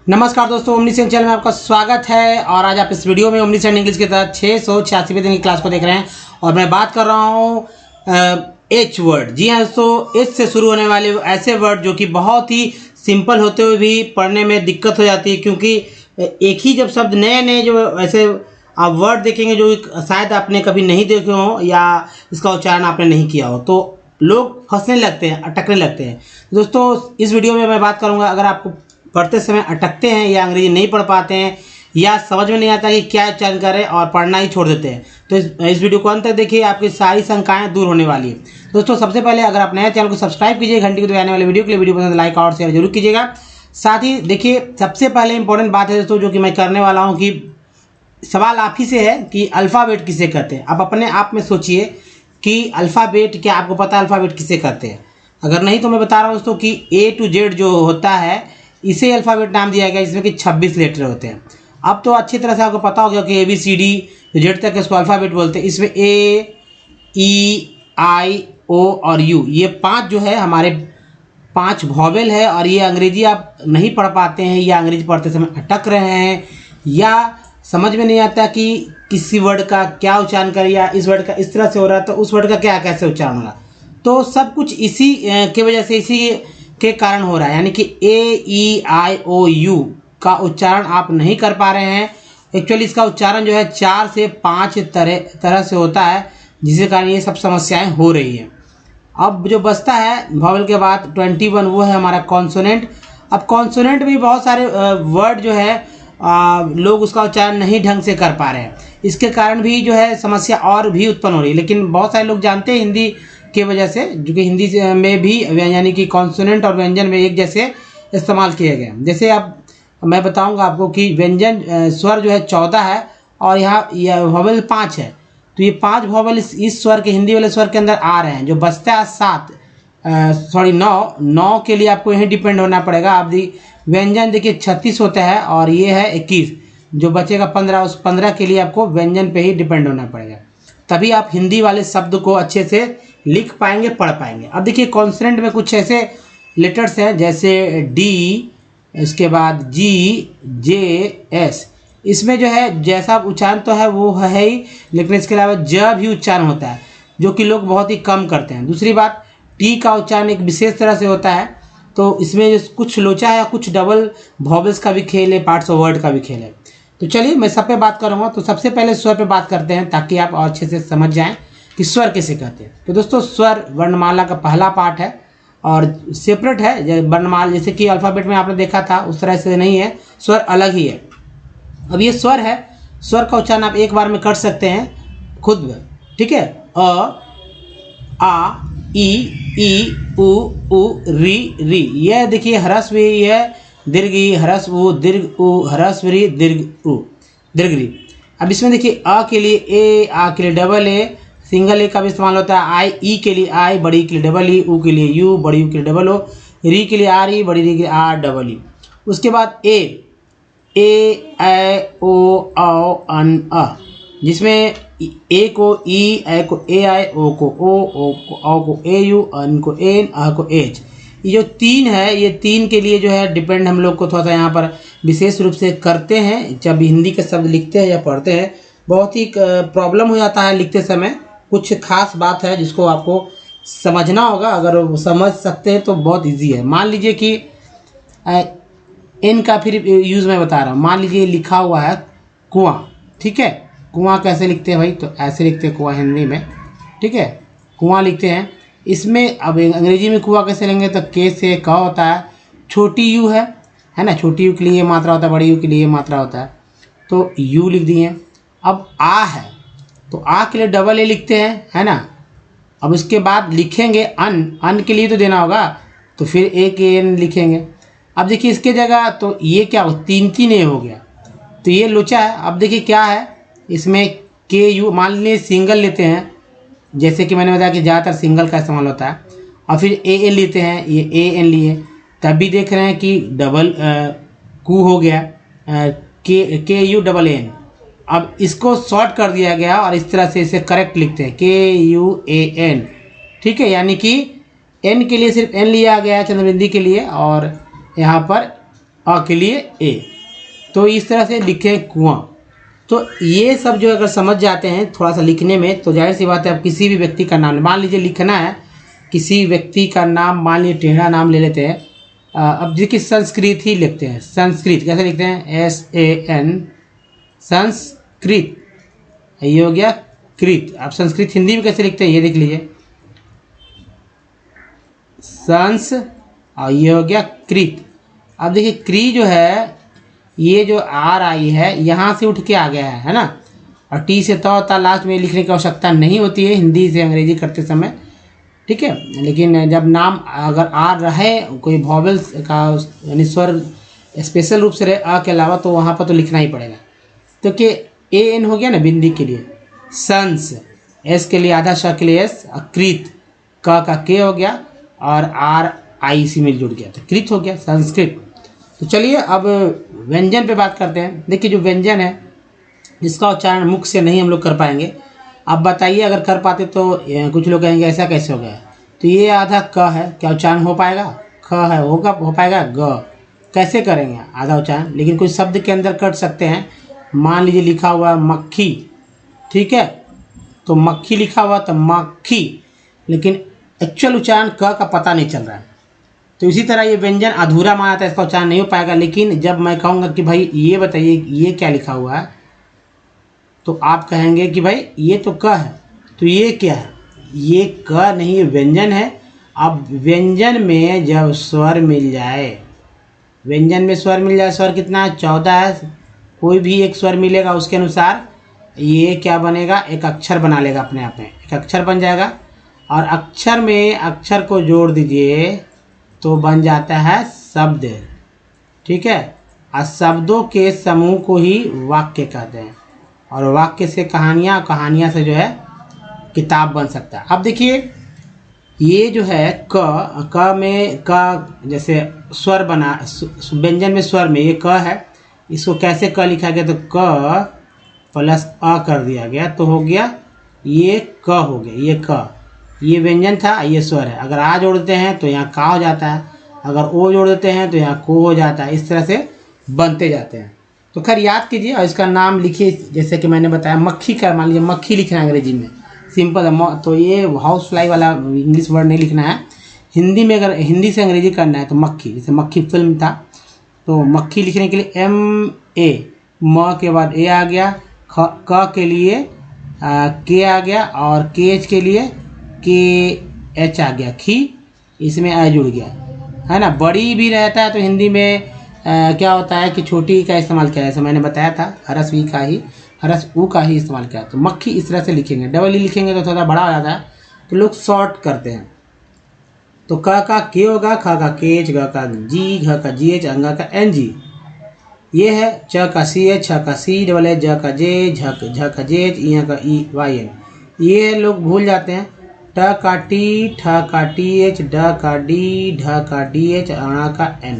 नमस्कार दोस्तों, omniscient channel में आपका स्वागत है। और आज आप इस वीडियो में ओमनीसेंट इंग्लिश के तहत 686वें दिन की क्लास को देख रहे हैं और मैं बात कर रहा हूँ एच वर्ड। जी हाँ दोस्तों, एच से शुरू होने वाले ऐसे वर्ड जो कि बहुत ही सिंपल होते हुए भी पढ़ने में दिक्कत हो जाती है, क्योंकि एक ही जब शब्द नए नए जो ऐसे आप वर्ड देखेंगे जो शायद आपने कभी नहीं देखे हो या इसका उच्चारण आपने नहीं किया हो, तो लोग फंसने लगते हैं, अटकने लगते हैं। दोस्तों, इस वीडियो में मैं बात करूँगा, अगर आपको पढ़ते समय अटकते हैं या अंग्रेजी नहीं पढ़ पाते हैं या समझ में नहीं आता कि क्या उच्चारण करें और पढ़ना ही छोड़ देते हैं, तो इस वीडियो को अंत तक देखिए, आपकी सारी शंकाएं दूर होने वाली है। दोस्तों, सबसे पहले अगर आप नए चैनल को सब्सक्राइब कीजिए, घंटी को दबाने वाले वीडियो के लिए वीडियो पसंद लाइक और शेयर जरूर कीजिएगा। साथ ही देखिए, सबसे पहले इंपॉर्टेंट बात है दोस्तों जो कि मैं करने वाला हूँ कि सवाल आप ही से है कि अल्फ़ाबेट किसे कहते हैं। आप अपने आप में सोचिए कि अल्फ़ाबेट, क्या आपको पता है अल्फ़ाबेट किसे कहते हैं? अगर नहीं तो मैं बता रहा हूँ दोस्तों कि A to Z जो होता है इसे अल्फ़ाबेट नाम दिया गया, जिसमें कि 26 लेटर होते हैं। अब तो अच्छी तरह से आपको पता होगा कि ABCD जेड तक इसको अल्फ़ाबेट बोलते हैं। इसमें A, E, I, O और U, ये 5 जो है हमारे 5 वॉवेल है। और ये अंग्रेजी आप नहीं पढ़ पाते हैं या अंग्रेजी पढ़ते समय अटक रहे हैं या समझ में नहीं आता कि किसी वर्ड का क्या उच्चारण करें, या इस वर्ड का इस तरह से हो रहा है तो उस वर्ड का क्या कैसे उच्चारण होगा, तो सब कुछ इसी के वजह से, इसी के कारण हो रहा है। यानी कि AEIOU का उच्चारण आप नहीं कर पा रहे हैं। एक्चुअली इसका उच्चारण जो है 4 से 5 तरह से होता है, जिसके कारण ये सब समस्याएं हो रही हैं। अब जो बचता है वॉवेल के बाद 21, वो है हमारा कॉन्सोनेंट। अब कॉन्सोनेंट भी बहुत सारे वर्ड जो है लोग उसका उच्चारण नहीं ढंग से कर पा रहे हैं। इसके कारण भी जो है समस्या और भी उत्पन्न हो रही है। लेकिन बहुत सारे लोग जानते हैं हिंदी की वजह से, जो कि हिंदी में भी यानी कि कॉन्सोनेंट और व्यंजन में एक जैसे इस्तेमाल किए गए। जैसे अब मैं बताऊंगा आपको कि व्यंजन स्वर जो है 14 है और यहाँ वॉवेल 5 है, तो ये 5 वॉवेल इस स्वर के, हिंदी वाले स्वर के अंदर आ रहे हैं। जो बचता है 9 के लिए आपको यहीं डिपेंड होना पड़ेगा। आप व्यंजन देखिए 36 होता है और ये है 21, जो बचेगा 15, उस 15 के लिए आपको व्यंजन पे ही डिपेंड होना पड़ेगा, तभी आप हिंदी वाले शब्द को अच्छे से लिख पाएंगे, पढ़ पाएंगे। अब देखिए कॉन्सोनेंट में कुछ ऐसे लेटर्स हैं जैसे D, इसके बाद G, J, S। इसमें जो है जैसा उच्चारण तो है वो है ही, लेकिन इसके अलावा ज भी उच्चारण होता है, जो कि लोग बहुत ही कम करते हैं। दूसरी बात, T का उच्चारण एक विशेष तरह से होता है, तो इसमें कुछ लोचा है, कुछ डबल वॉवेल्स का भी खेल है, पार्ट्स ऑफ वर्ड का भी खेल है। तो चलिए मैं सब पे बात करूँगा। तो सबसे पहले स्वर पे बात करते हैं, ताकि आप और अच्छे से समझ जाएं कि स्वर किसे कहते हैं। तो दोस्तों, स्वर वर्णमाला का पहला पार्ट है और सेपरेट है। वर्णमाला जैसे कि अल्फ़ाबेट में आपने देखा था उस तरह से नहीं है, स्वर अलग ही है। अब ये स्वर है, स्वर का उच्चारण आप एक बार में कर सकते हैं खुद, ठीक है। अ, आ, ई, उ, री, री। यह देखिए ह्रस्व ई है, दीर्घ ई, ह्रस्व उ, दीर्घ उ, ह्रस्व री, दीर्घ उ, दीर्घ री। अब इसमें देखिए अ के लिए ए, आ के लिए डबल ए, सिंगल ए का भी इस्तेमाल होता है। आई, ई के लिए आई, बड़ी ई के लिए डबल ई, उ के लिए यू, बड़ी यू के लिए डबल ओ, री के लिए आर ई, बड़ी री के लिए आर डबल ई। उसके बाद ए, ओ, औ, अन, अ, जिसमें ए को ई, ए को ए आई, ओ को औ को ए यू, अन को एन, अ को एच। ये जो 3 है, ये 3 के लिए जो है डिपेंड हम लोग को थोड़ा सा यहाँ पर विशेष रूप से करते हैं। जब हिंदी के शब्द लिखते हैं या पढ़ते हैं, बहुत ही प्रॉब्लम हो जाता है लिखते समय। कुछ खास बात है जिसको आपको समझना होगा, अगर वो समझ सकते हैं तो बहुत ईजी है। मान लीजिए कि इन का फिर यूज़ मैं बता रहा हूँ। मान लीजिए लिखा हुआ है कुआं, ठीक है। कुआं कैसे लिखते हैं भाई? तो ऐसे लिखते हैं कुआं हिंदी में, ठीक है, कुआं लिखते हैं। इसमें अब अंग्रेजी में कुआं कैसे लेंगे? तो के से क होता है, छोटी यू है ना, छोटी यू के लिए ये मात्रा होता है, बड़ी यू के लिए ये मात्रा होता है, तो यू लिख दिए। अब आ है, तो आ के लिए डबल ए लिखते हैं, है ना। अब इसके बाद लिखेंगे अन के लिए तो देना होगा, तो फिर एक एन लिखेंगे। अब देखिए इसके जगह तो ये क्या हो, 3 ए हो गया, तो ये लोचा है। अब देखिए क्या है इसमें, के यू, मान लीजिए सिंगल लेते हैं, जैसे कि मैंने बताया कि ज़्यादातर सिंगल का इस्तेमाल होता है, और फिर ए एन लेते हैं, ये ए एन लिए, तब भी देख रहे हैं कि डबल कू हो गया, के यू डबल एन। अब इसको शॉर्ट कर दिया गया और इस तरह से इसे करेक्ट लिखते हैं, KUAN, ठीक है। यानी कि एन के लिए सिर्फ एन लिया गया है चंद्रबिंदी के लिए, और यहाँ पर अ के लिए ए। तो इस तरह से लिखें कुआं। तो ये सब जो अगर समझ जाते हैं थोड़ा सा लिखने में, तो जाहिर सी बात है, अब किसी भी व्यक्ति का नाम मान लीजिए लिखना है, किसी व्यक्ति का नाम मान लीजिए टेढ़ा नाम ले लेते हैं। अब देखिए संस्कृत ही लिखते हैं। संस्कृत कैसे लिखते हैं? SAN, संस्कृत। ये हो गया कृत। अब संस्कृत हिंदी में कैसे लिखते हैं ये देख लीजिए, संस, और ये हो गया कृत। अब देखिए क्री जो है, ये जो आर आई है यहाँ से उठ के आ गया है ना, और टी से ता लास्ट में लिखने की आवश्यकता नहीं होती है हिंदी से अंग्रेजी करते समय, ठीक है। लेकिन जब नाम अगर आर रहे कोई वॉवेल्स का यानी स्वर स्पेशल रूप से रहे अ के अलावा, तो वहाँ पर तो लिखना ही पड़ेगा। तो कि AN हो गया ना बिंदी के लिए, संस, एस के लिए आधा श के लिए एस, कृत क का के हो गया, और आर आई इसी में जुड़ गया, तो कृत हो गया संस्कृत। तो चलिए अब व्यंजन पे बात करते हैं। देखिए जो व्यंजन है जिसका उच्चारण मुख से नहीं हम लोग कर पाएंगे, अब बताइए अगर कर पाते तो कुछ लोग कहेंगे ऐसा कैसे हो गया। तो ये आधा क है, क्या उच्चारण हो पाएगा? ख है, होगा, हो पाएगा ग। कैसे करेंगे आधा उच्चारण? लेकिन कुछ शब्द के अंदर कर सकते हैं। मान लीजिए लिखा हुआ है मक्खी, ठीक है, तो मक्खी लिखा हुआ तो मक्खी, लेकिन एक्चुअल उच्चारण क का पता नहीं चल रहा है। तो इसी तरह ये व्यंजन अधूरा माना था, इसका उच्चारण नहीं हो पाएगा। लेकिन जब मैं कहूँगा कि भाई ये बताइए ये क्या लिखा हुआ है, तो आप कहेंगे कि भाई ये तो क है, तो ये क्या है? ये क नहीं, ये व्यंजन है। अब व्यंजन में जब स्वर मिल जाए, व्यंजन में स्वर मिल जाए, स्वर कितना है? 14 है। कोई भी एक स्वर मिलेगा उसके अनुसार ये क्या बनेगा? एक अक्षर बना लेगा अपने आप में, एक अक्षर बन जाएगा। और अक्षर में अक्षर को जोड़ दीजिए तो बन जाता है शब्द, ठीक है। और शब्दों के समूह को ही वाक्य कहते हैं, और वाक्य से कहानियाँ, कहानियाँ से जो है किताब बन सकता है। अब देखिए ये जो है क में क जैसे स्वर बना, व्यंजन में स्वर में ये क है, इसको कैसे क लिखा गया? तो क प्लस अ कर दिया गया, तो हो गया ये क हो गया, ये क। ये व्यंजन था, ये स्वर है। अगर आ जोड़ देते हैं तो यहाँ का हो जाता है, अगर ओ जोड़ देते हैं तो यहाँ को हो जाता है। इस तरह से बनते जाते हैं। तो खैर याद कीजिए और इसका नाम लिखिए। जैसे कि मैंने बताया मक्खी का, मान लीजिए मक्खी लिखना है अंग्रेजी में, सिंपल है। तो ये हाउस फ्लाई वाला इंग्लिश वर्ड नहीं लिखना है। हिंदी में अगर हिंदी से अंग्रेजी करना है तो मक्खी, जैसे मक्खी फिल्म था, तो मक्खी लिखने के लिए MA, म के बाद ए आ गया, क के लिए के आ गया, और केच के लिए KH आ गया, खी, इसमें आ जुड़ गया, है ना। बड़ी भी रहता है तो हिंदी में क्या होता है कि छोटी का इस्तेमाल किया, जैसे मैंने बताया था, हरस वी का ही, हरस ऊ का ही इस्तेमाल किया। तो मक्खी इस तरह से लिखेंगे। डबल ई लिखेंगे तो थोड़ा बड़ा हो जाता है, तो लोग शॉर्ट करते हैं। तो क का के होगा, ख का केच, ग का जी, घ का GH, अंगा का NG। ये है च का CH, छ का C डबल है, ज का J, झ का JH, यहाँ का EYN। ये लोग भूल जाते हैं। ट का T, ठ का TH, ड का D, ढ का DH, अणा का N।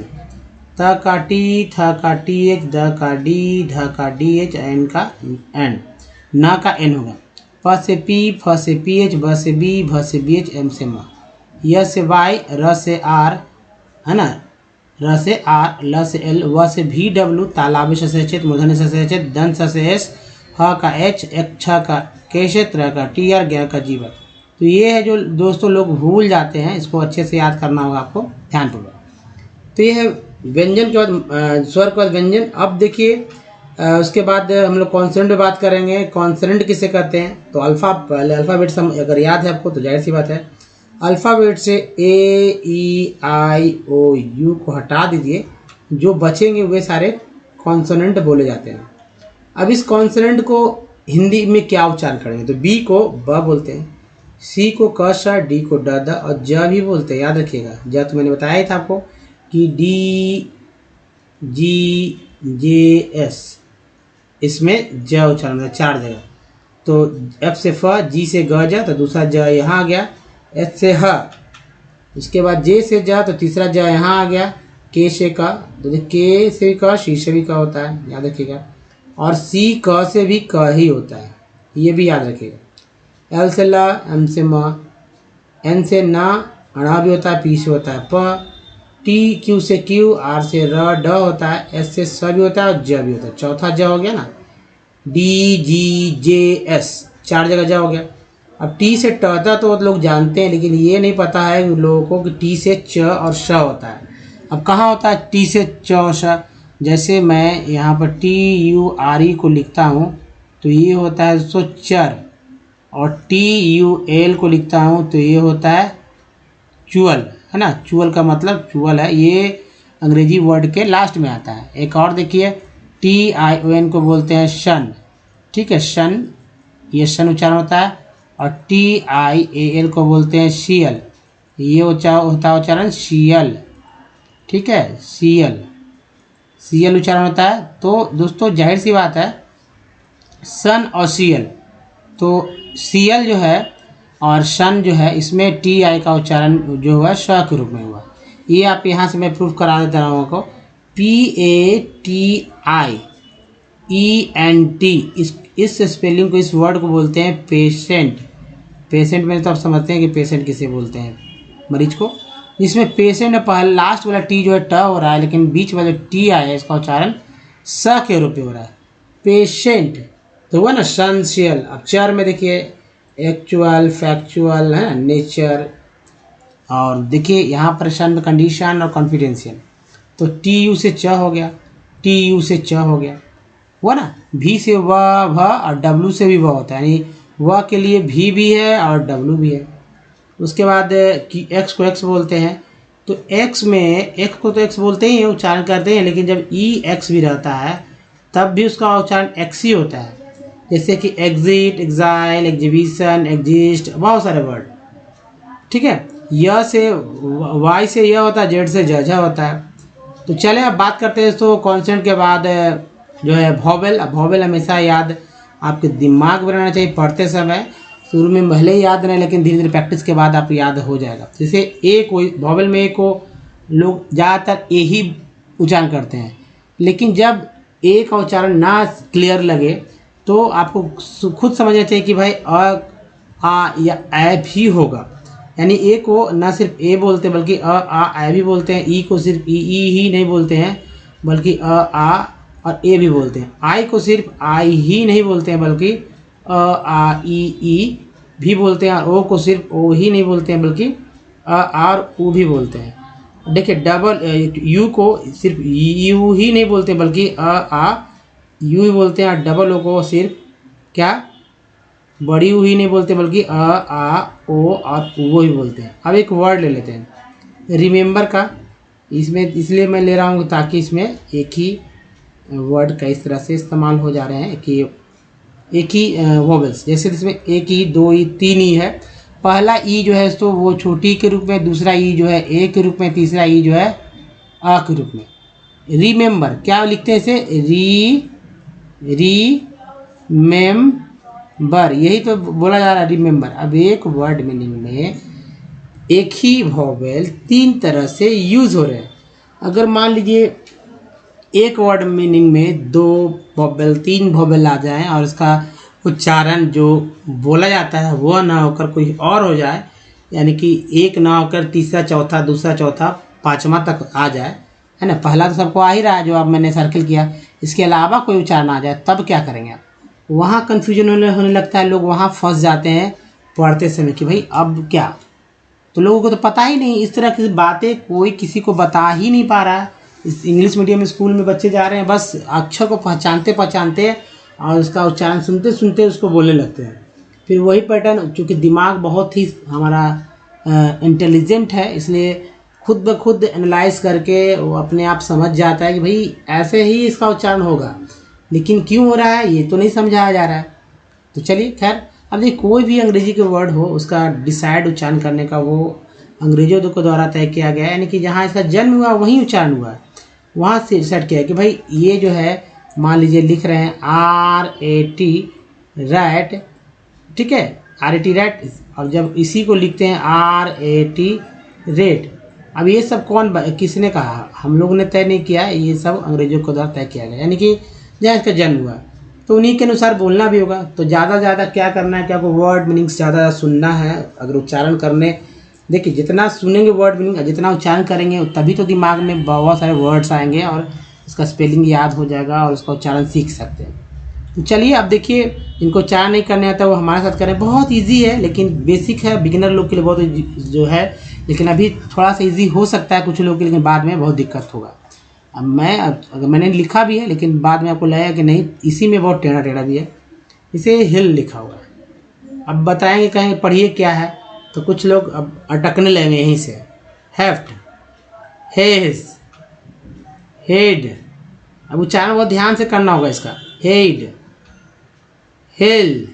त का T, थ का TH, द का D, ढ का DH, N का N, न का N होगा। प से P, फ से PH, ब से B, भ से BH, M से म, य से Y, र से R, है ना, र से R, ल से L, व से VW, तालाब से सचेत, मूर्धन्य से सचेत, दंत से S, ह का H, एक छ का केशे, त्र का TR, ज्ञ का जीव। तो ये है जो दोस्तों लोग भूल जाते हैं, इसको अच्छे से याद करना होगा आपको ध्यानपूर्वक। तो ये है व्यंजन के बाद स्वर के बाद व्यंजन। अब देखिए उसके बाद हम लोग कॉन्सोनेंट पे बात करेंगे। कॉन्सोनेंट किसे कहते हैं? तो अल्फा, पहले अल्फ़ाबेट से अगर याद है आपको तो जाहिर सी बात है, अल्फ़ाबेट से AEIOU को हटा दीजिए, जो बचेंगे वे सारे कॉन्सोनेंट बोले जाते हैं। अब इस कॉन्सोनेंट को हिंदी में क्या उच्चारण करेंगे? तो B को ब बोलते हैं, C को क श, D को ड द, और ज भी बोलते हैं। याद रखिएगा, ज तो मैंने बताया ही था आपको कि DGJS, इसमें ज उच्चारण है 4 जगह। तो F से फ, G से ग ज, तो दूसरा ज यहाँ आ गया, H से ह, इसके बाद J से ज, तो तीसरा ज यहाँ आ गया, K से क, तो K से क, शी से भी क होता है, याद रखिएगा। और C क से भी क ही होता है, ये भी याद रखिएगा। L से ल, M से म, N से न, अणा भी होता है, P से होता है प, टी क्यू से क्यू, आर से र, ड होता है, एस से स भी होता है और ज भी होता है। चौथा ज हो गया ना, डी जी जे एस, 4 जगह ज हो गया। अब टी से ट था तो लोग जानते हैं, लेकिन ये नहीं पता है लोगों को कि टी से च और श होता है। अब कहाँ होता है टी से च और श? जैसे मैं यहाँ पर टी यू आर ई को लिखता हूँ तो ये होता है दोस्तों चर, और टी यू एल को लिखता हूँ तो ये होता है चुअल, है ना। चुअल का मतलब चुअल है, ये अंग्रेजी वर्ड के लास्ट में आता है। एक और देखिए, टी आई ओ एन को बोलते हैं शन, ठीक है, शन, ये शन उच्चारण होता है। और टी आई ए एल को बोलते हैं शियल, ये होता है उच्चारण शियल, ठीक है, शियल, सीएल उच्चारण होता है। तो दोस्तों जाहिर सी बात है सन और सीएल, तो सीएल जो है और सन जो है इसमें टी आई का उच्चारण जो हुआ श के रूप में हुआ। ये आप यहाँ से मैं प्रूफ करा देता हूँ आपको, P A T I E N T, इस स्पेलिंग को, इस वर्ड को बोलते हैं पेशेंट। पेशेंट में तो आप समझते हैं कि पेशेंट किसे बोलते हैं, मरीज को। जिसमें पेशेंट में पहले लास्ट वाला टी जो है ट हो रहा है, लेकिन बीच वाला टी आया है इसका उच्चारण स के रूप में हो रहा है, पेशेंट। तो हुआ ना सनशियल। अब चर में देखिए एक्चुअल, फैक्चुअल, है नेचर, और देखिए यहाँ पर शन में कंडीशन और कॉन्फिडेंशियल। तो टी यू से च हो गया, टी यू से च हो गया, हुआ ना। भी से व, भ, और डब्लू से भी व होता है, यानी व के लिए भी है और डब्लू भी है। उसके बाद कि एक्स को एक्स बोलते हैं, तो एक्स में एक्स को तो एक्स बोलते ही उच्चारण करते हैं, लेकिन जब ई एक्स भी रहता है तब भी उसका उच्चारण एक्स ही होता है। जैसे कि एग्जिट, एग्जाइल, एग्जीबिशन, एग्जिस्ट, बहुत सारे वर्ड, ठीक है। य से वाई से यह होता है, जेड से जजा होता है। तो चले अब बात करते हैं दोस्तों कॉन्सेंट के बाद जो है वॉवेल। अब वॉवेल हमेशा याद आपके दिमाग में रहना चाहिए पढ़ते समय। शुरू में भले ही याद नहीं, लेकिन धीरे धीरे प्रैक्टिस के बाद आप याद हो जाएगा। जैसे ए को वॉवेल में ए को लोग ज़्यादातर ए ही उच्चारण करते हैं, लेकिन जब ए का उच्चारण ना क्लियर लगे तो आपको खुद समझना चाहिए कि भाई अ, आ या ए भी होगा। यानी ए को ना सिर्फ ए बोलते हैं बल्कि आ भी बोलते हैं। ई को सिर्फ ई ही नहीं बोलते हैं बल्कि आ और ए भी बोलते हैं। आई को सिर्फ आई ही नहीं बोलते हैं बल्कि आ ई भी बोलते हैं। और ओ को सिर्फ ओ ही नहीं बोलते हैं बल्कि और ऊ भी बोलते हैं। देखिए डबल यू को सिर्फ यू ही नहीं बोलते बल्कि आ यू ही बोलते हैं। और डबल ओ को सिर्फ क्या बड़ी यू ही नहीं बोलते बल्कि आ ओ और वो ही बोलते हैं। अब एक वर्ड ले लेते हैं रिमेंबर का, इसमें इसलिए मैं ले रहा हूँ ताकि इसमें एक ही वर्ड का इस तरह से इस्तेमाल हो जा रहे हैं कि एक ही वोवेल्स। जैसे इसमें एक ही, दो ही, तीन ही है। पहला ई जो है तो वो छोटी के रूप में, दूसरा ई जो है ए के रूप में, तीसरा ई जो है आ के रूप में। रिमेंबर क्या लिखते हैं इसे, रीमेंबर, यही तो बोला जा रहा है रिमेंबर। अब एक वर्ड मीनिंग में एक ही वोवेल 3 तरह से यूज हो रहे हैं। अगर मान लीजिए एक वर्ड मीनिंग में 2 वोवेल 3 वोवेल आ जाएं और इसका उच्चारण जो बोला जाता है वो ना होकर कोई और हो जाए, यानी कि एक ना होकर तीसरा चौथा, दूसरा चौथा, पांचवा तक आ जाए, है ना। पहला तो सबको आ ही रहा है जो अब मैंने सर्किल किया, इसके अलावा कोई उच्चारण आ जाए तब क्या करेंगे आप। वहाँ कन्फ्यूजन होने लगता है, लोग वहाँ फंस जाते हैं पढ़ते समय कि भाई अब क्या। तो लोगों को तो पता ही नहीं, इस तरह की बातें कोई किसी को बता ही नहीं पा रहा है। इस इंग्लिश मीडियम स्कूल में बच्चे जा रहे हैं, बस अक्षर को पहचानते और उसका उच्चारण सुनते सुनते उसको बोलने लगते हैं। फिर वही पैटर्न, चूँकि दिमाग बहुत ही हमारा इंटेलिजेंट है, इसलिए खुद ब खुद एनालाइज करके वो अपने आप समझ जाता है कि भाई ऐसे ही इसका उच्चारण होगा, लेकिन क्यों हो रहा है ये तो नहीं समझाया जा रहा है। तो चलिए खैर, अब देखिए कोई भी अंग्रेजी के वर्ड हो उसका डिसाइड उच्चारण करने का वो अंग्रेजों के द्वारा तय किया गया है, यानी कि जहाँ इसका जन्म हुआ वहीं उच्चारण हुआ है, वहाँ से डिसाइड किया है कि भाई ये जो है मान लीजिए लिख रहे हैं RAT रैट, ठीक है, RAT रैट। और जब इसी को लिखते हैं RAT रेट। अब ये सब किसने कहा, हम लोगों ने तय नहीं किया, ये सब अंग्रेजों के द्वारा तय किया गया, यानी कि जहाँ इसका जन्म हुआ तो उन्हीं के अनुसार बोलना भी होगा। तो ज़्यादा क्या करना है कि आपको वर्ड मीनिंग्स ज़्यादा सुनना है। अगर उच्चारण करने देखिए जितना सुनेंगे वर्ड मीनिंग, जितना उच्चारण करेंगे तभी तो दिमाग में बहुत सारे वर्ड्स आएंगे और उसका स्पेलिंग याद हो जाएगा और उसका उच्चारण सीख सकते हैं। तो चलिए अब देखिए, जिनको उच्चारण नहीं करने आता वो हमारे साथ करें। बहुत इजी है लेकिन बेसिक है, बिगिनर लोग के लिए बहुत जो है, लेकिन अभी थोड़ा सा इजी हो सकता है कुछ लोग के लिए, लेकिन बाद में बहुत दिक्कत होगा। अब अगर मैंने लिखा भी है लेकिन बाद में आपको लगेगा कि नहीं इसी में बहुत टेढ़ा टेढ़ा भी है। इसे हिल लिखा हुआ है। अब बताएंगे कहेंगे पढ़िए क्या है, तो कुछ लोग अब अटकने लगेंगे यहीं से। Heft, hedge, head. अब उच्चारण बहुत ध्यान से करना होगा इसका। हेड, हिल,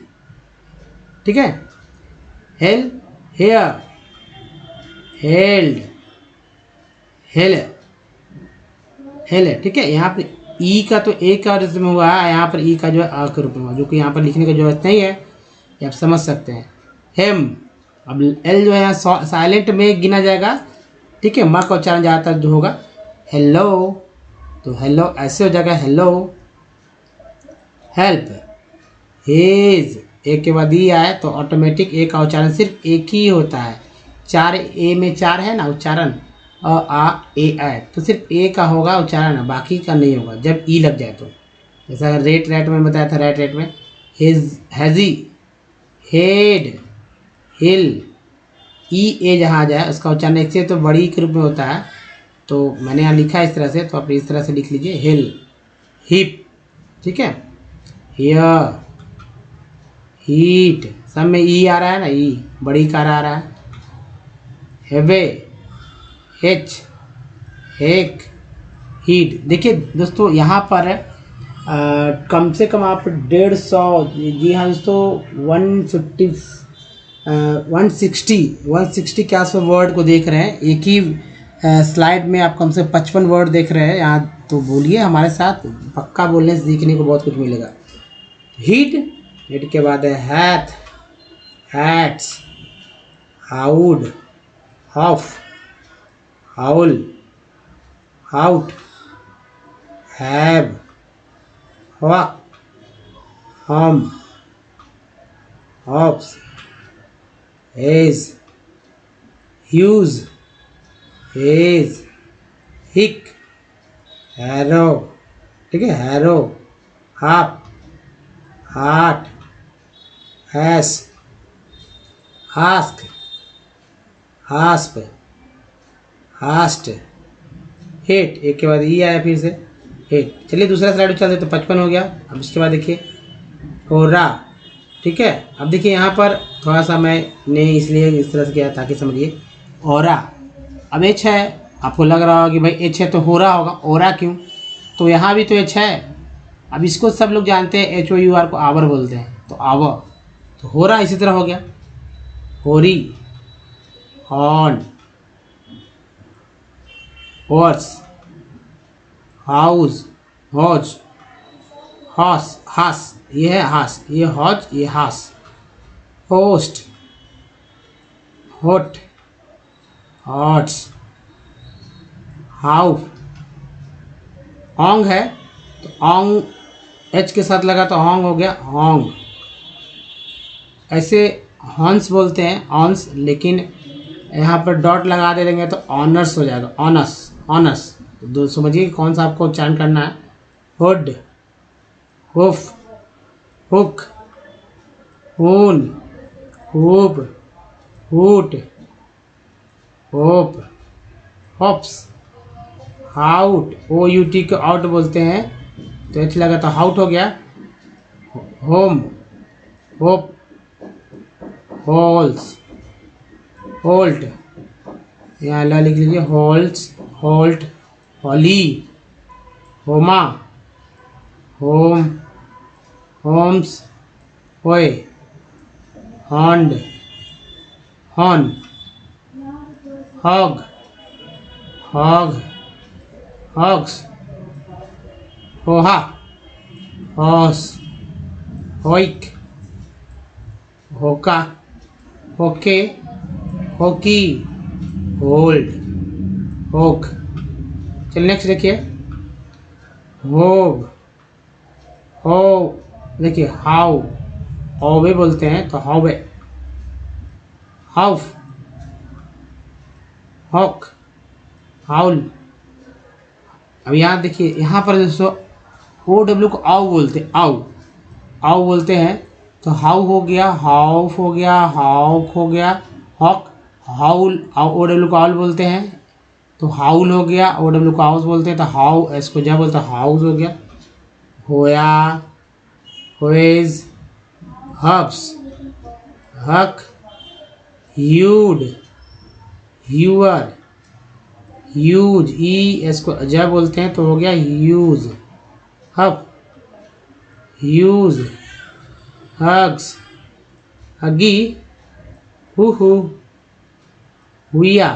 ठीक है, हिल, हेयर, हेल्ड, हिल, हिल, ठीक है। यहाँ पर ई का तो ए का रूप में हुआ है, यहाँ पर ई का जो है अ के रूप में हुआ, जो कि यहाँ पर लिखने की जरूरत नहीं है, ये आप समझ सकते हैं। हेम, अब एल जो है साइलेंट में गिना जाएगा, ठीक है। म का उच्चारण ज़्यादातर जो होगा हेलो, तो हेलो ऐसे हो जाएगा हेलो। हेल्प, हेज, एक के बाद ई आए तो ऑटोमेटिक ए का उच्चारण सिर्फ एक ही होता है। 4 ए में 4 है ना उच्चारण, अ आ ए आए तो सिर्फ ए का होगा उच्चारण, बाकी का नहीं होगा जब ई लग जाए तो। जैसा रेट रैट में बताया था, राइट रेट में हेज, हैजी, हेड, हिल, ई ए जहाँ आ जाए उसका उच्चारण एक से तो बड़ी के रूप में होता है, तो मैंने यहाँ लिखा है इस तरह से, तो आप इस तरह से लिख लीजिए हिल, हिप, ठीक है। हियर, हीट, सब में ई आ रहा है ना, ई बड़ी कार आ रहा है। हेवे, हिच, हेक, हीट। देखिए दोस्तों यहाँ पर कम से कम आप 150, जी हाँ दोस्तों 160 के आसपास वर्ड को देख रहे हैं। एक ही स्लाइड में आप कम से 55 वर्ड देख रहे हैं यहाँ, तो बोलिए हमारे साथ, पक्का बोलने से सीखने को बहुत कुछ मिलेगा। हीट, हीट के बाद है hath, hats, haud, hauf, haul, haut, have, hawk, hawm, hops, haze, hues, haze, hick, harrow, ठीक है, harrow, half, heart, hash, hask, hasp, hast, hate, एक के बाद ई आया फिर से हेट। चलिए दूसरा स्लाइड चलते तो 55 हो गया। अब इसके बाद देखिए होरा, ठीक है। अब देखिए यहाँ पर थोड़ा सा मैंने इसलिए इस तरह से किया ताकि समझिए। ओरा, अब एच है, आपको लग रहा होगा कि भाई एच है तो हो रहा होगा, ओरा क्यों, तो यहाँ भी तो एच है। अब इसको सब लोग जानते हैं, एच ओ यू आर को आवर बोलते हैं, तो आवर, तो हो रहा इसी तरह हो गया। होरी, हॉर्न, हॉर्स, हाउस, हॉज, हॉस, हास, ये है हास, ये हॉज, ये हास। होस्ट, होट, हॉट्स, हाउफ, ऑंग है तो ऑंग एच के साथ लगा तो ऑंग हो गया, ऑंग। ऐसे हॉन्स बोलते हैं, ऑन्स, लेकिन यहाँ पर डॉट लगा दे देंगे तो ऑनर्स हो जाएगा, ऑनस, ऑनस। तो समझिए कौन सा आपको उच्चारण करना है। Hood, hoof, hook, hoon, hoop, hoot, hope, hops, haut, O U T को आउट बोलते हैं, तो एच लगा तो हाउट हो गया। होम, होप, होल्स, होल्ट, यहाँ ला लिख लीजिए, holes, holt, holy, homa, home, homes, hoe, hond, hon, hog, hog, hogs, hoha, hoss, hoick, hoka, होके, होकी, होल्ड, होक। चलिए नेक्स्ट देखिए, होव, हो, देखिए हाउ, हौवे बोलते हैं तो हौवे, हाउफ, हॉक, हाउल। अब यहाँ देखिए, यहाँ पर दोस्तों ओ डब्ल्यू को आओ बोलते हैं, आओ आओ बोलते हैं। तो हाउ हो गया, हाउफ हो गया, हाउक हो गया, हॉक, हाउल। ओ डब्ल्यू को आउल बोलते हैं तो हाउल हो गया, ओ डब्ल्यू को हाउस बोलते हैं तो हाउ, इसको जब बोलते हैं हाउस हो गया। होया, होएज, हब्स, हक, ह्यूड, ह्यूअर, यूज, ई इसको जब बोलते हैं तो हो गया use, hub, use, hugs, huggy, who, हुआ,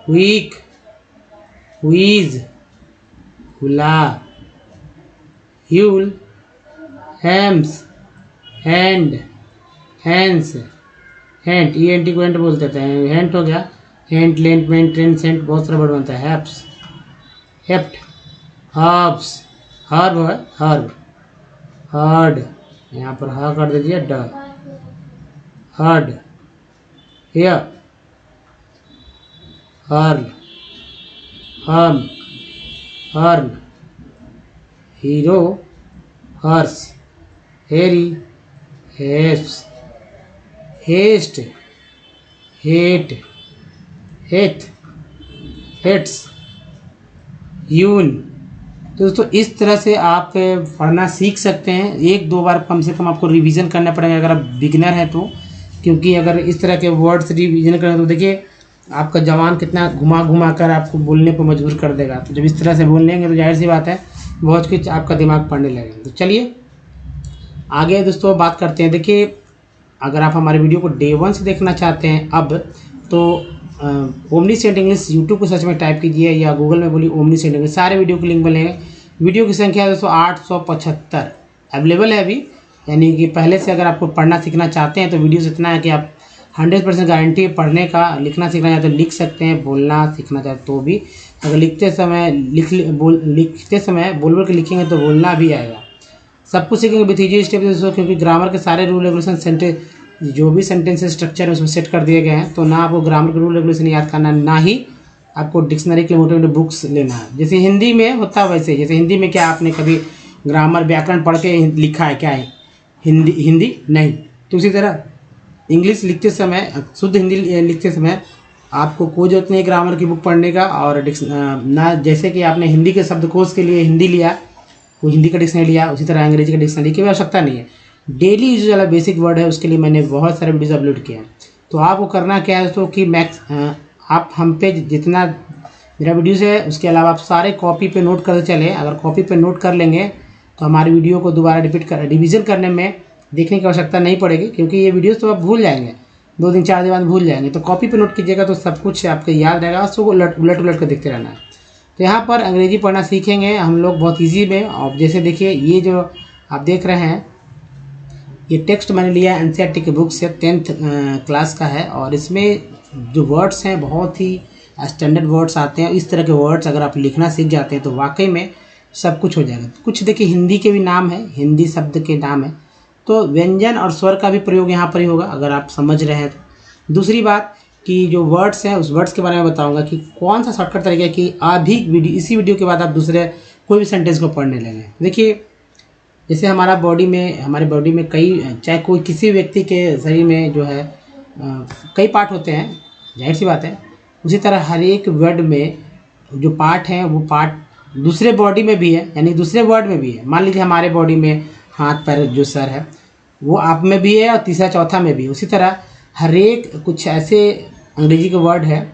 week, hooeys, hula, hule, hams, hand, hans, hant, E N T को हैंट बोलते थे, हैंट हो गया। Hant, lent, meant, trent, sent, बहुत सारा वर्ड बनता है। हैप्स, हेप्ट, हर्ब्स, हर्ब है, हर्ब, हर्ड, यहाँ पर ह कर दीजिए, ड, heard, here, hurl, herm, hern, hero, hers, herry, heps, hest, het, heth, hets, यून। तो दोस्तों इस तरह से आप पढ़ना सीख सकते हैं। एक दो बार कम से कम आपको रिवीजन करना पड़ेगा अगर आप बिगिनर हैं तो, क्योंकि अगर इस तरह के वर्ड्स रिवीजन करें तो देखिए आपका जवान कितना घुमा घुमा कर आपको बोलने पर मजबूर कर देगा। तो जब इस तरह से बोल लेंगे तो जाहिर सी बात है बहुत कुछ आपका दिमाग पढ़ने लगेगा। तो चलिए आगे दोस्तों बात करते हैं। देखिए अगर आप हमारे वीडियो को डे 1 से देखना चाहते हैं अब, तो ओमनीसेंट इंग्लिश यूट्यूब को सर्च में टाइप कीजिए या गूगल में बोलिए ओमनीसेंट इंग्लिश, सारे वीडियो की लिंक मिलेंगे। वीडियो की संख्या दोस्तों 875 अवेलेबल है अभी, यानी कि पहले से अगर आपको पढ़ना सीखना चाहते हैं तो वीडियोस इतना है कि आप 100% गारंटी है पढ़ने का। लिखना सीखना चाहते तो लिख सकते हैं, बोलना सीखना चाहते तो भी। अगर लिखते समय लिखते समय बोल के लिखेंगे तो बोलना भी आएगा। सब कुछ सीखेंगे विथ ईजी स्टेप दोस्तों, क्योंकि ग्रामर के सारे रूल रेगुलेशन सेंटेंस जो भी सेंटेंस स्ट्रक्चर है उसमें सेट कर दिए गए हैं। तो ना आपको ग्रामर के रूल रेगुलेशन याद करना, ना ही आपको डिक्शनरी के मोटे मोटे बुक्स लेना है। जैसे हिंदी में होता है वैसे, जैसे हिंदी में क्या आपने कभी ग्रामर व्याकरण पढ़ के लिखा है क्या है हिंदी नहीं, तो उसी तरह इंग्लिश लिखते समय, शुद्ध हिंदी लिखते समय आपको कोई जरूरत नहीं ग्रामर की बुक पढ़ने का। और ना जैसे कि आपने हिंदी के शब्दकोश के लिए हिंदी लिया, कोई हिंदी का डिक्शनरी लिया, उसी तरह अंग्रेजी का डिक्शनरी की भी आवश्यकता नहीं है। डेली यूज वाला बेसिक वर्ड है, उसके लिए मैंने बहुत सारे वीडियोज अपलोड किए हैं। तो आपको करना क्या है दोस्तों कि आप हम पे जितना मेरा वीडियोज़ है उसके अलावा आप सारे कॉपी पे नोट करते चले। अगर कॉपी पे नोट कर लेंगे तो हमारी वीडियो को दोबारा रिवीजन करने में देखने की आवश्यकता नहीं पड़ेगी, क्योंकि ये वीडियोज़ तो आप भूल जाएंगे, 2 दिन 4 दिन बाद भूल जाएंगे। तो कॉपी पे नोट कीजिएगा तो सब कुछ आपको याद रहेगा, उसको उलट उलट कर देखते रहना है। तो यहाँ पर अंग्रेजी पढ़ना सीखेंगे हम लोग बहुत ईजी में। और जैसे देखिए ये जो आप देख रहे हैं ये टेक्स्ट मैंने लिया एनसीईआरटी की बुक से, 10th क्लास का है। और इसमें जो वर्ड्स हैं बहुत ही स्टैंडर्ड वर्ड्स आते हैं। इस तरह के वर्ड्स अगर आप लिखना सीख जाते हैं तो वाकई में सब कुछ हो जाएगा। कुछ देखिए हिंदी के भी नाम है, हिंदी शब्द के नाम है, तो व्यंजन और स्वर का भी प्रयोग यहाँ पर ही होगा अगर आप समझ रहे हैं तो। दूसरी बात कि जो वर्ड्स हैं उस वर्ड्स के बारे में बताऊंगा कि कौन सा शॉर्टकट तरीका है कि अभी इसी वीडियो के बाद आप दूसरे कोई भी सेंटेंस को पढ़ने लगे। देखिए जैसे हमारे बॉडी में कई, चाहे कोई किसी व्यक्ति के शरीर में जो है कई पार्ट होते हैं, जाहिर सी बात है। उसी तरह हर एक वर्ड में जो पार्ट हैं वो पार्ट दूसरे बॉडी में भी है, यानी दूसरे वर्ड में भी है। मान लीजिए हमारे बॉडी में हाथ पैर जो सर है वो आप में भी है और तीसरा चौथा में भी। उसी तरह हर एक कुछ ऐसे अंग्रेजी के वर्ड है,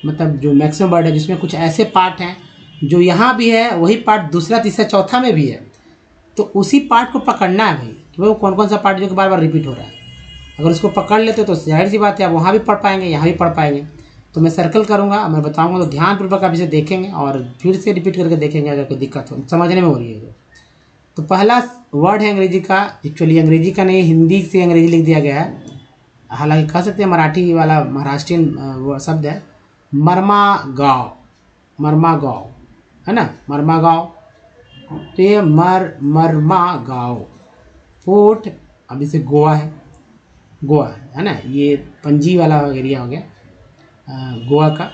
मतलब जो मैक्सिमम वर्ड है जिसमें कुछ ऐसे पार्ट हैं जो यहाँ भी है, वही पार्ट दूसरा तीसरा चौथा में भी है। तो उसी पार्ट को पकड़ना है भाई कि वो कौन कौन सा पार्ट जो कि बार बार रिपीट हो रहा है। अगर उसको पकड़ लेते तो जाहिर सी बात है आप वहाँ भी पढ़ पाएंगे, यहाँ भी पढ़ पाएंगे। तो मैं सर्कल करूँगा, मैं बताऊँगा, तो ध्यानपूर्वक आप इसे देखेंगे और फिर से रिपीट करके देखेंगे अगर कोई दिक्कत हो, समझने में हो रही है। तो पहला वर्ड है अंग्रेजी का, एक्चुअली अंग्रेजी का नहीं, हिंदी से अंग्रेजी लिख दिया गया है, हालांकि कह सकते हैं मराठी वाला महाराष्ट्रीयन शब्द है, मर्मागांव। मर्मागांव है ना, मर्मागांव। तो ये मर्मागांव पोर्ट, अब इसे गोवा है, गोवा है ना, ये पणजी वाला एरिया हो गया। गोवा का,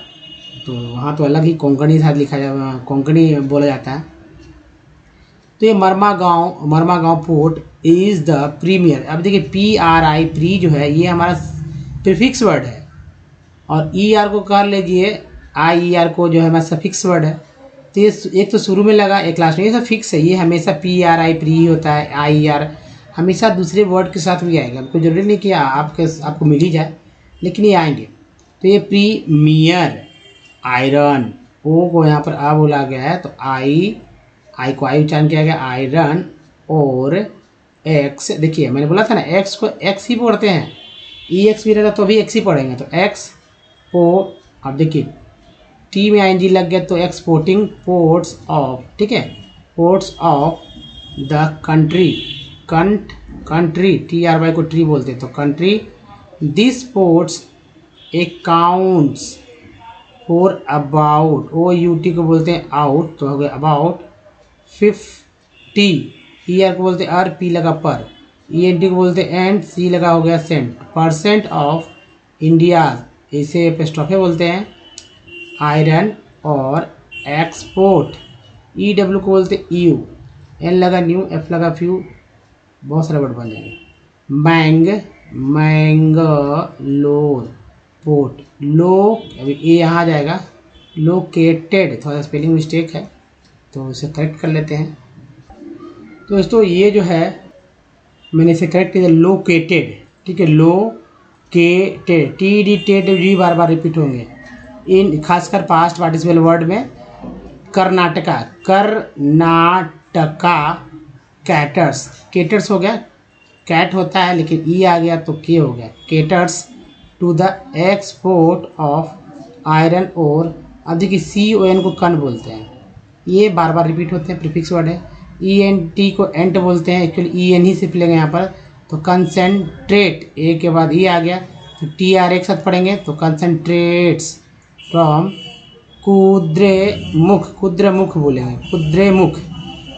तो वहाँ तो अलग ही कोंकणी साथ लिखा जा कोंकणी बोला जाता है। तो ये मरमागांव पोर्ट इज़ द प्रीमियर। अब देखिए PRI प्री जो है ये हमारा प्रीफिक्स वर्ड है, और ER को कर लीजिए IER को जो है हमारा सफिक्स वर्ड है। तो ये एक तो शुरू में लगा, एक लास्ट में, ये सब फिक्स है, ये हमेशा PRI प्री ही होता है। IER हमेशा दूसरे वर्ड के साथ भी आएगा, कोई जरूरी नहीं कि आपको मिल ही जाए, लेकिन ये आएंगे। तो ये प्रीमियर आयरन, ओ को यहाँ पर आ बोला गया है, तो आई को आई उच्चारण किया गया, आयरन। और एक्स, देखिए मैंने बोला था ना एक्स को एक्स ही पढ़ते हैं, EX भी रहता तो भी एक्स ही पढ़ेंगे। तो एक्स को, अब देखिए टी में ING लग गया तो एक्सपोर्टिंग पोर्ट्स ऑफ, ठीक है, ports of the country, country TRY को ट्री बोलते हैं, तो country. This ports accounts for about, OUT को बोलते हैं आउट, तो हो गया अबाउट 50, ER को बोलते हैं अर, P लगा पर, ENT को बोलते हैं एंड, C लगा हो गया सेंट, परसेंट ऑफ इंडिया, इसे एपोस्ट्रोफे बोलते हैं आयरन। और एक्सपोर्ट EW को बोलते हैं EU, N लगा न्यू, F लगा फ्यू, बहुत सारे वर्ड बन जाएंगे। मैंगलोर पोर्ट, लो, अभी ये यहाँ आ जाएगा लोकेटेड, थोड़ा सा स्पेलिंग मिस्टेक है तो इसे करेक्ट कर लेते हैं। तो दोस्तों ये जो है मैंने इसे करेक्ट किया, लोकेटेड, ठीक है, लोकेटेड, TD टेड जी बार बार रिपीट होंगे इन खासकर पास्ट पार्टिसिपल वर्ड में। कर्नाटका कैटर्स, केटर्स हो गया, कैट होता है लेकिन ई आ गया तो के हो गया, caters to the export of iron ore. अब देखिए CON को कन बोलते हैं, ये बार बार रिपीट होते हैं, प्रीफिक्स वर्ड है। ENT को एंट बोलते हैं, एक्चुअली EN ही सिर्फ लेंगे यहाँ पर, तो कंसनट्रेट, ए के बाद ई आ गया, तो TR एक साथ पढ़ेंगे तो कंसनट्रेट्स फ्रॉम कुद्रेमुख बोलेंगे, कुद्रेमुख,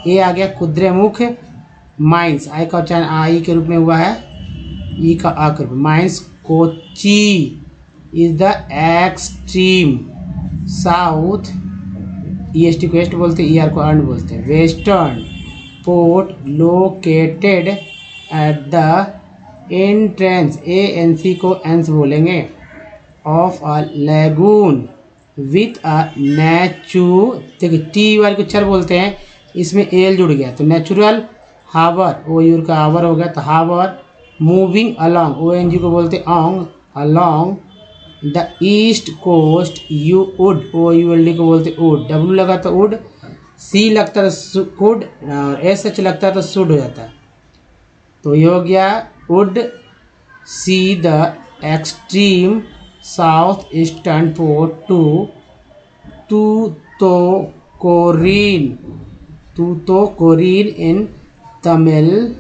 ए आ गया कुद्रेमुख। माइंस, आई का उच्चारण आई के रूप में हुआ है, ई का आ के रूप में, mines. Kochi is the extreme south, EST को वेस्ट बोलते हैं, ER को अर्न बोलते हैं, western port located at the entrance, ANC को एंस बोलेंगे, of a lagoon with a देखिए TY को चर बोलते हैं, इसमें एल जुड़ गया तो नेचुरल हावर, OUR का हावर हो गया तो हावर। मूविंग अलॉन्ग, ONG को बोलते हैं ong, along the east coast, would, OULD को बोलते हैं वुड, W लगा तो वुड, C लगता है तो कुड, और SH लगता है तो शुड हो जाता है, तो ये हो गया would. See the extreme south eastern port Tuticorin in Tamil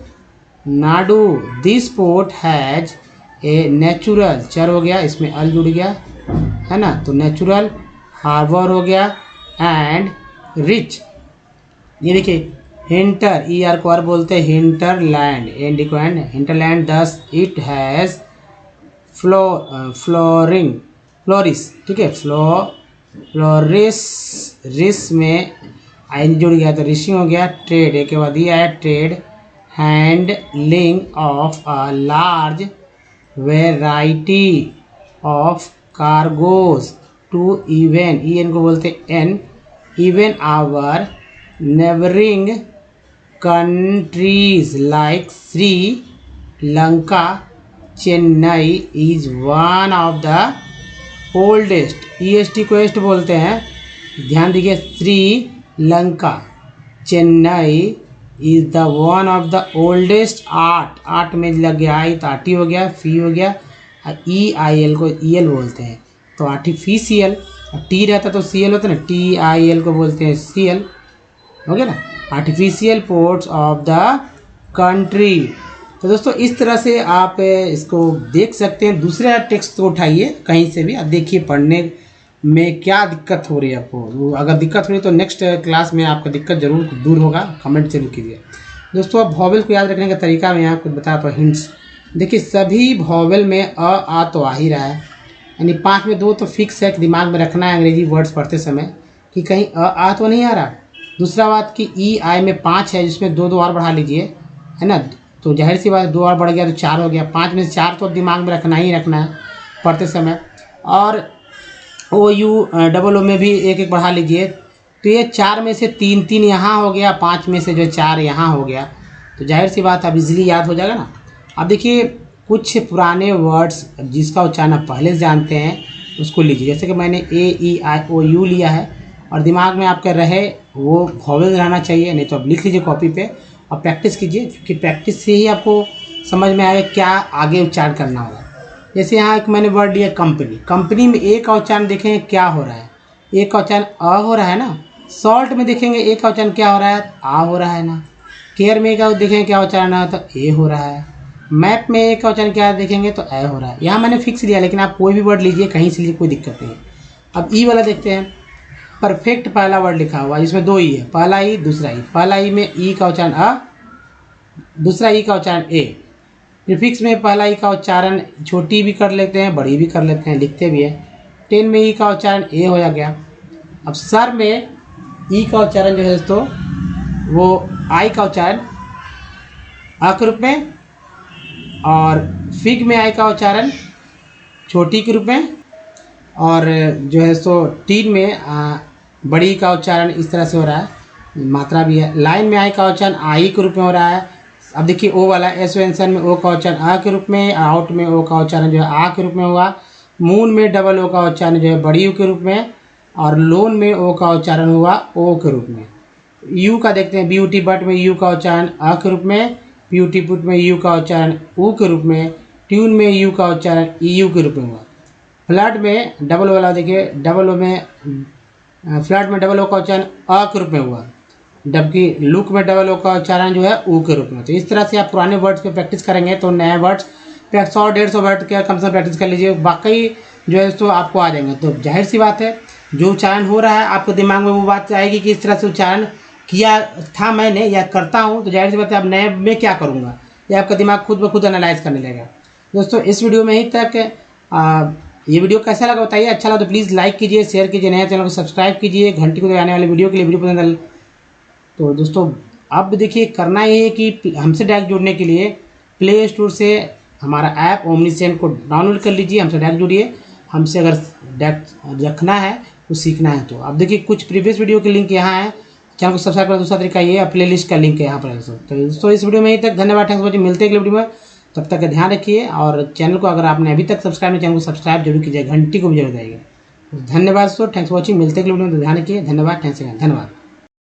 Nadu. This port has a natural, चर हो गया, इसमें अल जुड़ गया है ना, तो नेचुरल हार्बर हो गया एंड रिच। ये देखिए हिंटर, ER को आर बोलते हैं हिंटरलैंड, एंड को and, hinterland. Thus it has फ्लोरिस, ठीक है, फ्लोरिस में आई जुड़ गया तो रिशिंग हो गया। ट्रेड, एक के बाद ये आया trade, handling of a large variety of cargoes to even, EN को बोलते en, even our neighbouring countries like Sri Lanka. Chennai is one of the oldest, EST को एस्ट बोलते हैं, ध्यान दीजिए, Sri Lanka, Chennai is the one of the oldest. Art में लग गया आई तो आर्टी हो गया, फी हो गया, EIL को EL बोलते हैं तो आर्टिफिशियल, टी रहता तो CL होता ना, TIL को बोलते हैं CL, हो गया ना, artificial ports of the country. तो दोस्तों इस तरह से आप इसको देख सकते हैं। दूसरे टेक्स्ट को उठाइए कहीं से भी, अब देखिए पढ़ने में क्या दिक्कत हो रही है आपको, अगर दिक्कत हो रही है तो नेक्स्ट क्लास में आपका दिक्कत जरूर दूर होगा, कमेंट जरूर कीजिए। दोस्तों अब वॉवेल को याद रखने का तरीका मैं यहाँ कुछ बताता हूँ, हिंट्स। देखिए सभी वॉवेल में आ तो आ ही रहा है, यानी 5 में 2 तो फिक्स है कि दिमाग में रखना है अंग्रेजी वर्ड्स पढ़ते समय कि कहीं आ तो नहीं आ रहा। दूसरा बात कि ई आई में 5 है, जिसमें 2 और बढ़ा लीजिए, है ना। तो जाहिर सी बात 2 और बढ़ गया तो 4 हो गया। 5 में से 4 तो दिमाग में रखना ही रखना है पढ़ते समय। और ओ यू डबल ओ में भी एक एक बढ़ा लीजिए। तो ये 4 में से 3 यहाँ हो गया, 5 में से जो 4 यहाँ हो गया। तो जाहिर सी बात अब इजीली याद हो जाएगा ना। अब देखिए कुछ पुराने वर्ड्स जिसका उच्चारण आप पहले से जानते हैं उसको लीजिए। जैसे कि मैंने ए ई आई ओ यू लिया है और दिमाग में आपका रहे वो वॉवेल रहना चाहिए, नहीं तो आप लिख लीजिए कॉपी पे और प्रैक्टिस कीजिए, क्योंकि प्रैक्टिस से ही आपको समझ में आएगा क्या आगे उच्चारण करना होगा। जैसे यहाँ एक मैंने वर्ड लिया कंपनी। कंपनी में ए का उच्चारण देखेंगे क्या हो रहा है, ए का उच्चारण अ हो रहा है ना। सॉल्ट में देखेंगे ए का उच्चारण क्या हो रहा है, आ हो रहा है ना। केयर में का देखेंगे क्या उच्चारण है तो ए हो रहा है। मैप में ए का उच्चारण क्या देखेंगे तो ए हो रहा है। यहाँ मैंने फिक्स लिया, लेकिन आप कोई भी वर्ड लीजिए कहीं से लीजिए कोई दिक्कत नहीं है। अब ई वाला देखते हैं। परफेक्ट पहला वर्ड लिखा हुआ जिसमें 2 ई है, पहला ई दूसरा ई। पहला ई में ई का उच्चारण अ, दूसरा ई का उच्चारण ए। प्रीफिक्स में पहला ई का उच्चारण छोटी भी कर लेते हैं बड़ी भी कर लेते हैं, लिखते भी हैं। 10 में ई का उच्चारण ए हो गया। अब सर में ई का उच्चारण जो है दोस्तों वो आई का उच्चारण अ के रूप में, और फिग में आई का उच्चारण छोटी के रूप में, और जो है सो टीन में बड़ी का उच्चारण इस तरह से हो रहा है, मात्रा भी है। लाइन में आई का उच्चारण आई के रूप में हो रहा है। अब देखिए ओ वाला एसवेंसन में ओ का उच्चारण आ के रूप में, आउट में ओ का उच्चारण जो है आ के रूप में हुआ। मून में डबल ओ का उच्चारण जो है बड़ी यू के रूप में, और लोन में ओ का उच्चारण हुआ ओ के रूप में। यू का देखते हैं, ब्यूटी बट में यू का उच्चारण अ के रूप में, ब्यूटी पुट में यू का उच्चारण ऊ के रूप में, ट्यून में यू का उच्चारण ई यू के रूप में हुआ। फ्लड में डबल ओ वाला देखिए, डबल ओ में फ्लड में डबल ओ का उच्चारण अ के रूप में हुआ, जबकि लुक में डबल ओ का उच्चारण जो है ऊ के रूप में। तो इस तरह से आप पुराने वर्ड्स पे प्रैक्टिस करेंगे तो नए वर्ड्स 100-150 वर्ड के कम से कम प्रैक्टिस कर लीजिए, बाकी जो है तो आपको आ जाएंगे। तो जाहिर सी बात है जो उच्चारण हो रहा है आपको दिमाग में वो बात आएगी कि इस तरह से उच्चारण किया था मैंने या करता हूँ, तो जाहिर सी बात है अब नए में क्या करूँगा, ये आपका दिमाग खुद ब खुद एनालाइज करने लगेगा। दोस्तों इस वीडियो में ही तक ये वीडियो कैसा लगा बताइए। अच्छा लगा तो प्लीज़ लाइक कीजिए, शेयर कीजिए, नए चैनल को सब्सक्राइब कीजिए, घंटी को दबाने वाले वीडियो के लिए वीडियो पसंद। तो दोस्तों अब देखिए करना ये है कि हमसे डायरेक्ट जुड़ने के लिए प्ले स्टोर से हमारा ऐप ओमनीसेंट को डाउनलोड कर लीजिए, हमसे डायरेक्ट जुड़िए। हमसे अगर डायरेक्ट रखना है तो सीखना है तो अब देखिए कुछ प्रीवियस वीडियो के लिंक यहाँ है, चैनल को सब्सक्राइब करना। दूसरा तरीका ये है प्ले लिस्ट का लिंक है यहाँ पर। तो दोस्तों इस वीडियो में यहीं तक, धन्यवाद, थैंक्स फॉर वॉचिंग। मिलते हैं अगले वीडियो में, तब तक ध्यान रखिए। और चैनल को अगर आपने अभी तक सब्सक्राइब नहीं, चैनल को सब्सक्राइब जरूर कीजिए, घंटी को भी जरूर दबाइएगा। धन्यवाद दोस्तों, थैंक्स फॉर वॉचिंग। मिलते हैं अगले वीडियो में, तो ध्यान रखिए। धन्यवाद, थैंक्स, धन्यवाद।